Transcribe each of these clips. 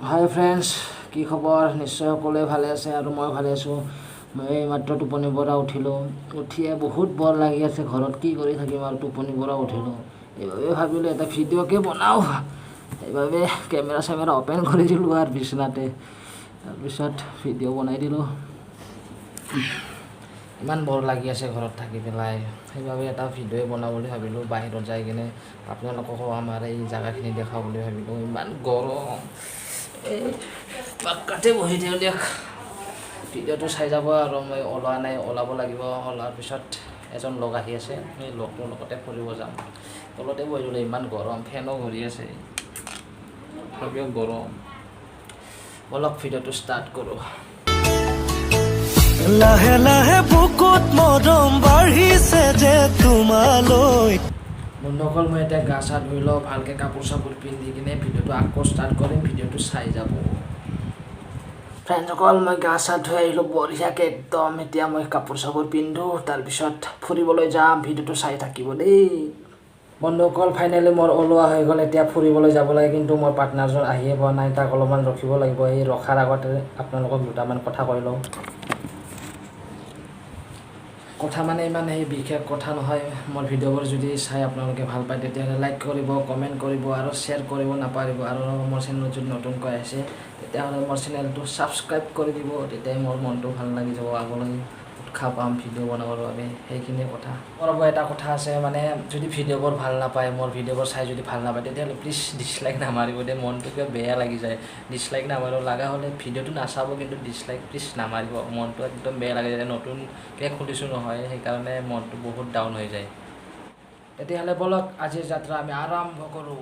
হাই friends, কি খবৰ? নিশ্চয় সকলোৱে ভালে আছে আৰু মই ভালে আছোঁ। মই এইমাত্ৰ টোপনিৰ পৰা উঠিলোঁ। উঠিয়ে বহুত বৰ লাগি আছে, ঘৰত কি কৰি থাকিম আৰু টোপনিৰ পৰা উঠিলোঁ। এইবাবে ভাবিলোঁ এটা ভিডিঅ'কে বনাওঁ। সেইবাবে কেমেৰা অ'পেন কৰি দিলোঁ আৰু বিচনাতে। তাৰপিছত ভিডিঅ' বনাই দিলোঁ। ইমান বৰ লাগি আছে ঘৰত থাকি পেলাই, সেইবাবে এটা ভিডিঅ'ই বনাওঁ বুলি ভাবিলোঁ। বাহিৰত যাই কিনে আপোনালোককো আমাৰ এই জেগাখিনি দেখাওঁ বুলি ভাবিলোঁ। ইমান গৰম, এই পাক্কাতে বহি দিওঁ দিয়ক। ভিডিঅ'টো চাই যাব আৰু মই ওলোৱা নাই, ওলাব লাগিব। ওলোৱাৰ পিছত এজন লগ আহি আছে, সেই লগটোৰ লগতে ফুৰিব যাম। তলতে বহি দিলোঁ, ইমান গৰম, ফেনো ঘূৰি আছে, তথাপিও গৰম। অলপ ভিডিঅ'টো ষ্টাৰ্ট কৰোঁ। লাহে লাহে বুকুত মৰম বাঢ়িছে যে তোমালৈ। বন্ধুসকল, মই এতিয়া গা চা ধুই লওঁ, ভালকৈ কাপোৰ চাপোৰ পিন্ধি কিনে ভিডিঅ'টো আকৌ ষ্টাৰ্ট কৰিম। ভিডিঅ'টো চাই যাব। ফ্ৰেণ্ডসকল, মই গা চা ধুই আহিলোঁ বঢ়িয়াকৈ একদম। এতিয়া মই কাপোৰ চাপোৰ পিন্ধোঁ, তাৰপিছত ফুৰিবলৈ যাম। ভিডিঅ'টো চাই থাকিব দেই। বন্ধুসকল, ফাইনেলি মোৰ ওলোৱা হৈ গ'ল। এতিয়া ফুৰিবলৈ যাব লাগে, কিন্তু মোৰ পাৰ্টনাৰজন আহিয়ে পোৱা নাই। তাক অলপমান ৰখিব লাগিব। এই ৰখাৰ আগতে আপোনালোকক দুটামান কথা কৈ লওঁ। কথা মানে ইমান সেই বিশেষ কথা নহয়। মোৰ ভিডিঅ'বোৰ যদি চাই আপোনালোকে ভাল পায়, তেতিয়াহ'লে লাইক কৰিব, কমেণ্ট কৰিব আৰু শ্বেয়াৰ কৰিব নাপাহৰিব। আৰু মোৰ চেনেলত যদি নতুনকৈ আহিছে, তেতিয়াহ'লে মোৰ চেনেলটো ছাবস্ক্ৰাইব কৰি দিব। তেতিয়াই মোৰ মনটো ভাল লাগি যাব, আগলৈ উৎসাহ পাম ভিডিঅ' বনাবৰ বাবে। সেইখিনিয়ে কথা। মোৰ এটা কথা আছে, মানে যদি ভিডিঅ'বোৰ ভাল নাপায়, মোৰ ভিডিঅ'বোৰ চাই যদি ভাল নাপায়, তেতিয়াহ'লে প্লিজ ডিছলাইক নামাৰিব দেই। মনটো কিবা বেয়া লাগি যায়। ডিছলাইক নামাৰিব, লগা হ'লে ভিডিঅ'টো নাচাব, কিন্তু ডিছলাইক প্লিজ নামাৰিব। মনটো একদম বেয়া লাগি যায়। নতুনকৈ খুলিছোঁ নহয়, সেইকাৰণে মনটো বহুত ডাউন হৈ যায়। তেতিয়াহ'লে ব'লক, আজিৰ যাত্ৰা আমি আৰম্ভ কৰোঁ।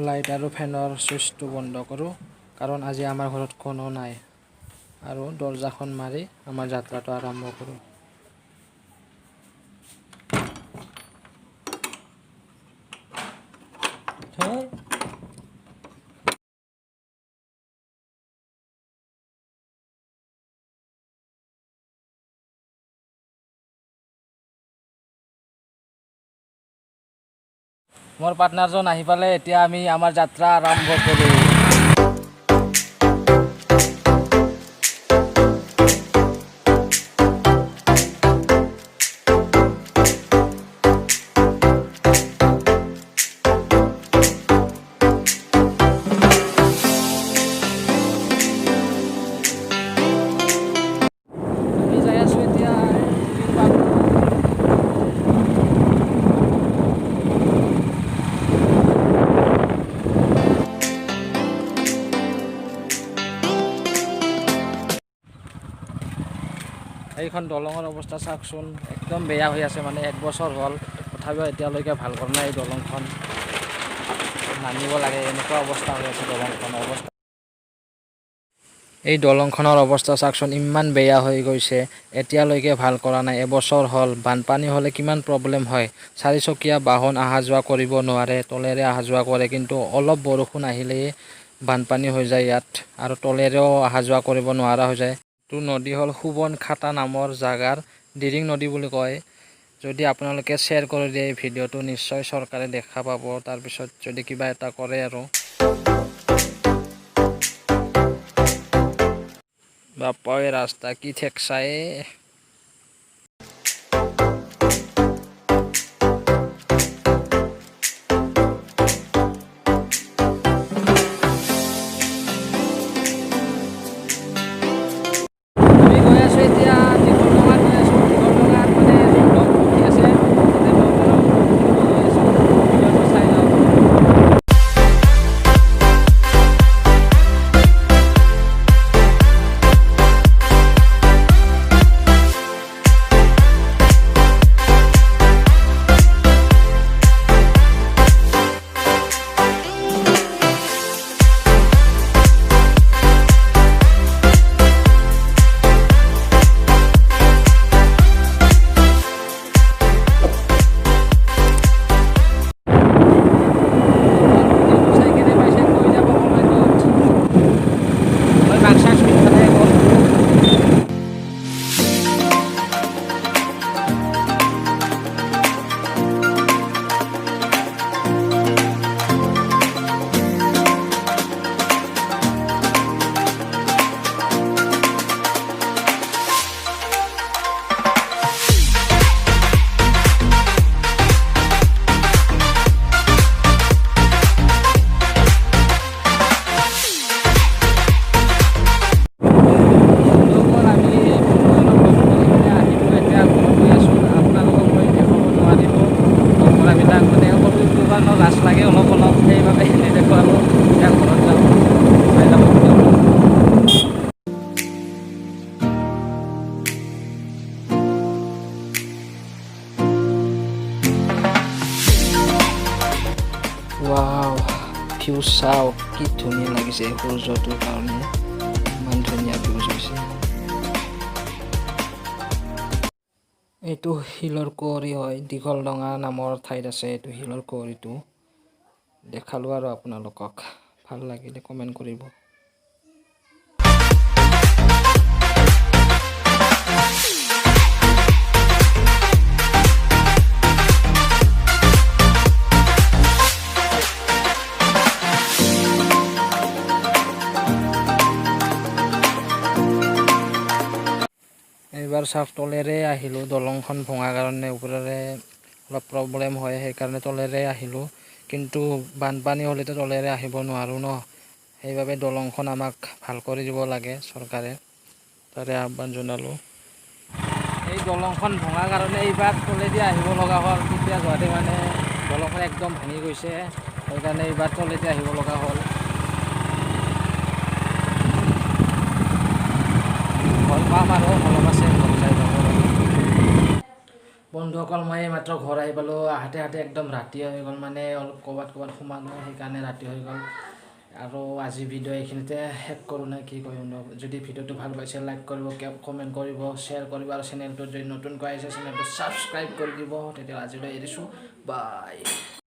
লাইট আৰু ফেনৰ ছুইচটো বন্ধ কৰোঁ, কাৰণ আজি আমাৰ ঘৰত কোনো নাই। আৰু দৰ্জাখন মাৰি আমাৰ যাত্ৰাটো আৰম্ভ কৰোঁ। মোৰ পাৰ্টনাৰজন আহি পালে, এতিয়া আমি আমাৰ যাত্ৰা আৰম্ভ কৰোঁ। এইখন দলঙৰ অৱস্থা চাওকচোন, একদম বেয়া হৈ আছে। মানে 1 বছৰ হ'ল, তথাপিও এতিয়ালৈকে ভাল কৰা নাই। এই দলংখন নামিব লাগে, এনেকুৱা অৱস্থা হৈ আছে দলংখনৰ অৱস্থা। এই দলংখনৰ অৱস্থা চাওকচোন, ইমান বেয়া হৈ গৈছে, এতিয়ালৈকে ভাল কৰা নাই। এবছৰ হ'ল। বানপানী হ'লে কিমান প্ৰব্লেম হয়। 4চকীয়া বাহন অহা যোৱা কৰিব নোৱাৰে, তলেৰে অহা যোৱা কৰে, কিন্তু অলপ বৰষুণ আহিলেই বানপানী হৈ যায় ইয়াত, আৰু তলেৰেও অহা যোৱা কৰিব নোৱাৰা হৈ যায়। এইটো নদী হ'ল সোৱণখাতা নামৰ জাগাৰ দিৰিং নদী বুলি কয়। যদি আপোনালোকে শ্বেয়াৰ কৰি দিয়ে এই ভিডিঅ'টো, নিশ্চয় চৰকাৰে দেখা পাব। তাৰপিছত যদি কিবা এটা কৰে আৰু। বাপ্পাই ৰাস্তা কি ঠেকচাই। ন লাজ লাগে অলপ অলপ, সেইবাবে নেদেখোঁ আৰু এতিয়া ঘৰত যাওঁ চাই যাব ভিডিঅ'। ৱাও, ভিউ চাওঁ কি ধুনীয়া লাগিছে সূৰ্যটোৰ কাৰণে, ইমান ধুনীয়া ভিউজ হৈছে। এইটো শিলৰ কুঁৱৰী হয়, দীঘলডঙা নামৰ ঠাইত আছে এইটো শিলৰ কুঁৱৰীটো। দেখালোঁ আৰু আপোনালোকক, ভাল লাগিলে কমেণ্ট কৰিব। এইবাৰ চাওক তলেৰে আহিলোঁ, দলংখন ভঙা কাৰণে ওপৰেৰে অলপ প্ৰব্লেম হয়, সেইকাৰণে তলেৰে আহিলোঁ। কিন্তু বানপানী হ'লেতো তলেৰে আহিব নোৱাৰোঁ ন, সেইবাবে দলংখন আমাক ভাল কৰি দিব লাগে চৰকাৰে, তাৰে আহ্বান জনালোঁ। এই দলংখন ভঙা কাৰণে এইবাৰ তলেদি আহিব লগা হ'ল, তেতিয়া যোৱাতে মানে দলংখন একদম ভাঙি গৈছে, সেইকাৰণে এইবাৰ তলেদি আহিব লগা হ'ল। ঘৰ পাম আৰু অলপ আছে, ঘৰ যাই পাব লাগে। বন্ধুসকল মই এইমাত্ৰ ঘৰ আহি পালোঁ, আহোঁতে একদম ৰাতি হৈ গ'ল, মানে অলপ ক'ৰবাত সোমালোঁ, সেইকাৰণে ৰাতি হৈ গ'ল। আৰু আজি ভিডিঅ' এইখিনিতে শেষ কৰোঁ নে কি কৰিম ন। যদি ভিডিঅ'টো ভাল পাইছে লাইক কৰিব, কমেণ্ট কৰিব, শ্বেয়াৰ কৰিব, আৰু চেনেলটোত যদি নতুনকৈ আহিছে চেনেলটো ছাবস্ক্ৰাইব কৰি দিব। তেতিয়া আজিলৈ এৰিছোঁ, বাই।